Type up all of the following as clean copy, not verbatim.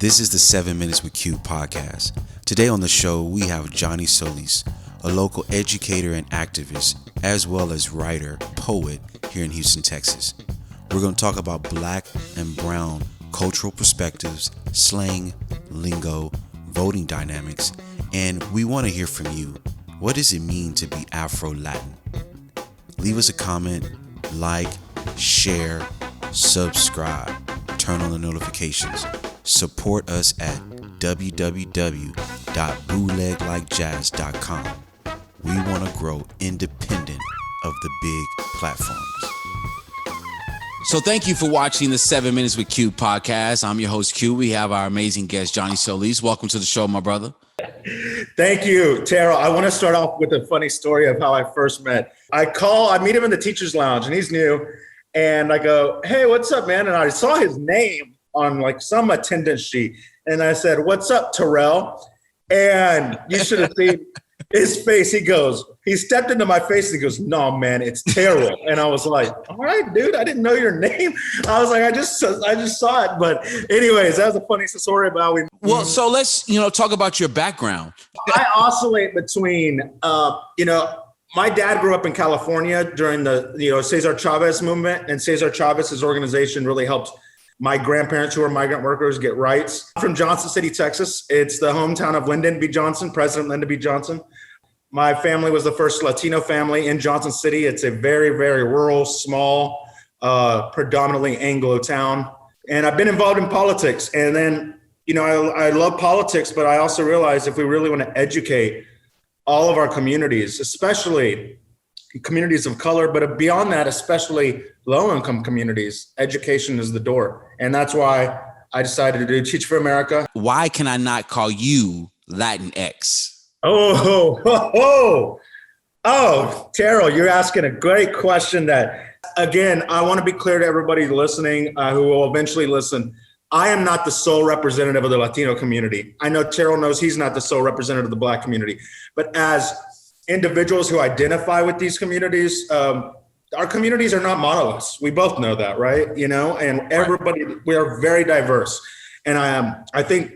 This is the 7 Minutes with Q podcast. Today on the show, we have Johnny Solis, a local educator and activist, as well as writer, poet here in Houston, Texas. We're going to talk about Black and brown cultural perspectives, slang, lingo, voting dynamics, and we want to hear from you. What does it mean to be Afro-Latin? Leave us a comment, like, share, subscribe, turn on the notifications. Support us at www.bootleglikejazz.com. We want to grow independent of the big platforms. So thank you for watching the 7 Minutes with Q podcast. I'm your host, Q. We have our amazing guest, Johnny Solis. Welcome to the show, my brother. Thank you, Terrell. I want to start off with a funny story of how I first met. I meet him in the teacher's lounge and he's new. And I go, hey, what's up, man? And I saw his name on like some attendance sheet. And I said, what's up, Terrell? And you should have seen his face. He stepped into my face and he goes, no, man, it's Terrell. And I was like, all right, dude, I didn't know your name. I was like, I just saw it. But anyways, that was a funny story about we. Well, so let's, talk about your background. I oscillate between, my dad grew up in California during the, Cesar Chavez movement, and Cesar Chavez's organization really helped my grandparents, who are migrant workers, get rights. I'm from Johnson City, Texas. It's the hometown of Lyndon B. Johnson, President Lyndon B. Johnson. My family was the first Latino family in Johnson City. It's a very, very rural, small, predominantly Anglo town. And I've been involved in politics. And then, I love politics, but I also realize if we really want to educate all of our communities, especially communities of color, but beyond that, especially low-income communities, education is the door. And that's why I decided to do Teach for America. Why can I not call you Latinx? Oh, Terrell, you're asking a great question that, again, I want to be clear to everybody listening who will eventually listen. I am not the sole representative of the Latino community. I know Terrell knows he's not the sole representative of the Black community, but as individuals who identify with these communities, our communities are not monoliths. We both know that, right? And everybody, we are very diverse. And I think,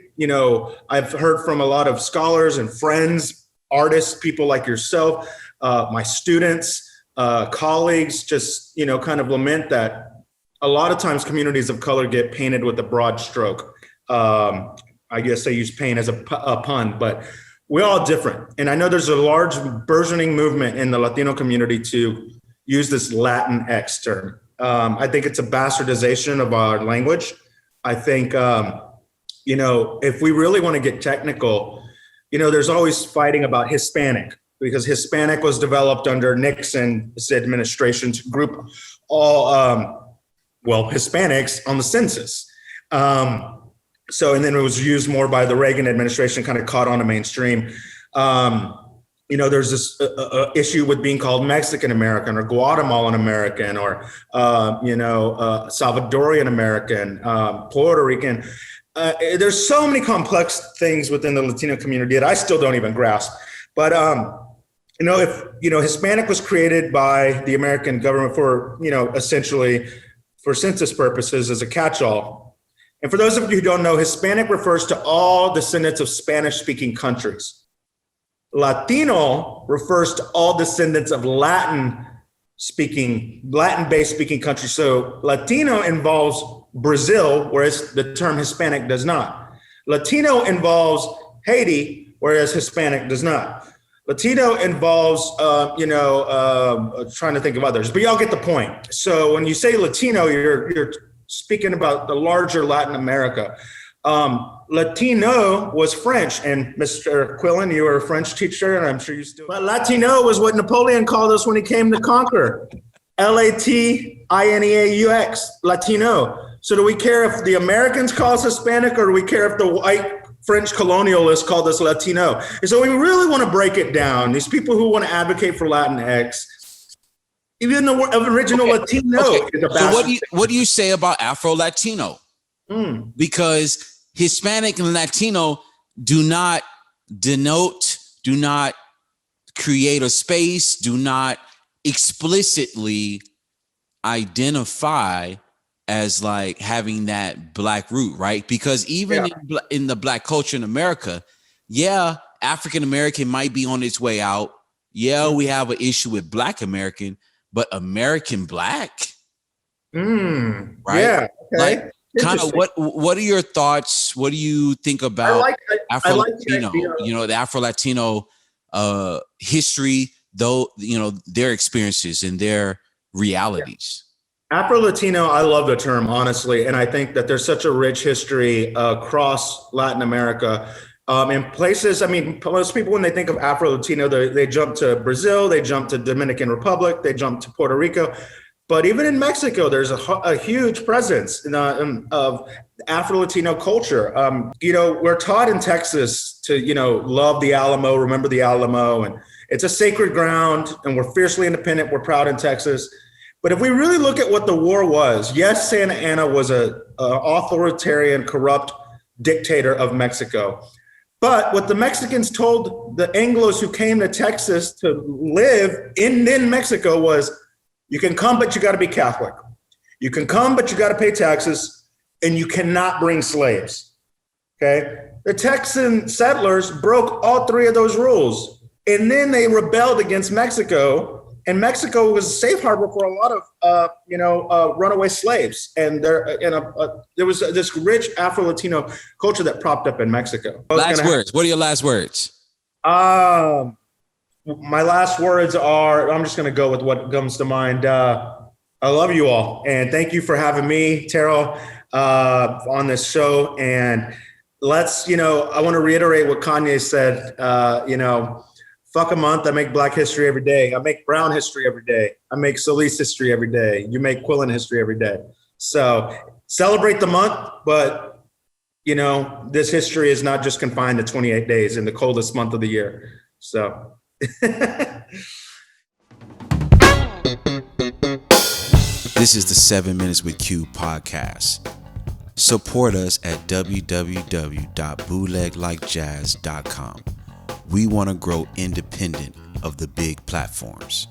I've heard from a lot of scholars and friends, artists, people like yourself, my students, colleagues, just, kind of lament that a lot of times communities of color get painted with a broad stroke. I guess they use pain as a pun, but we're all different. And I know there's a large burgeoning movement in the Latino community to use this Latinx term. I think it's a bastardization of our language. I think, if we really want to get technical, there's always fighting about Hispanic, because Hispanic was developed under Nixon's administration to group all, Hispanics on the census. And then it was used more by the Reagan administration, kind of caught on the mainstream. There's this issue with being called Mexican American or Guatemalan American or, Salvadorian American, Puerto Rican. There's so many complex things within the Latino community that I still don't even grasp. But, Hispanic was created by the American government for, essentially for census purposes as a catch-all. And for those of you who don't know, Hispanic refers to all descendants of Spanish-speaking countries. Latino refers to all descendants of Latin-based speaking countries. So Latino involves Brazil, whereas the term Hispanic does not. Latino involves Haiti, whereas Hispanic does not. Latino involves, trying to think of others, but y'all get the point. So when you say Latino, you're speaking about the larger Latin America. Latino was French, and Mr. Quillen, you were a French teacher, and I'm sure you still. But Latino was what Napoleon called us when he came to conquer. Latineaux, Latino. So do we care if the Americans call us Hispanic, or do we care if the white French colonialists called us Latino? And so we really want to break it down. These people who want to advocate for Latinx, even the original Latino is a bastard. So what do you say about Afro-Latino? Because Hispanic and Latino do not denote, do not create a space, do not explicitly identify as like having that black root, right? Because even in the black culture in America, yeah, African American might be on its way out. Yeah, we have an issue with Black American, but American Black, right? Yeah. Okay. Like, kind of what are your thoughts? What do you think about Afro Latino? The Afro Latino history, though, their experiences and their realities. Afro-Latino, I love the term, honestly. And I think that there's such a rich history across Latin America. In places, I mean, most people, when they think of Afro-Latino, they jump to Brazil, they jump to Dominican Republic, they jump to Puerto Rico. But even in Mexico, there's a huge presence of Afro-Latino culture. We're taught in Texas to, love the Alamo, remember the Alamo. And it's a sacred ground, and we're fiercely independent. We're proud in Texas. But if we really look at what the war was, yes, Santa Anna was an authoritarian, corrupt dictator of Mexico. But what the Mexicans told the Anglos who came to Texas to live in Mexico was, you can come, but you got to be Catholic. You can come, but you got to pay taxes, and you cannot bring slaves. Okay? The Texan settlers broke all three of those rules, and then they rebelled against Mexico. And Mexico was a safe harbor for a lot of, runaway slaves. And there was this rich Afro-Latino culture that propped up in Mexico. Last words. What are your last words? My last words are, I'm just going to go with what comes to mind. I love you all. And thank you for having me, Terrell, on this show. And I want to reiterate what Kanye said, fuck a month. I make Black history every day. I make Brown history every day. I make Solis history every day. You make Quillen history every day. So celebrate the month, but this history is not just confined to 28 days in the coldest month of the year. So. This is the 7 Minutes with Q podcast. Support us at www.bootleglikejazz.com. We want to grow independent of the big platforms.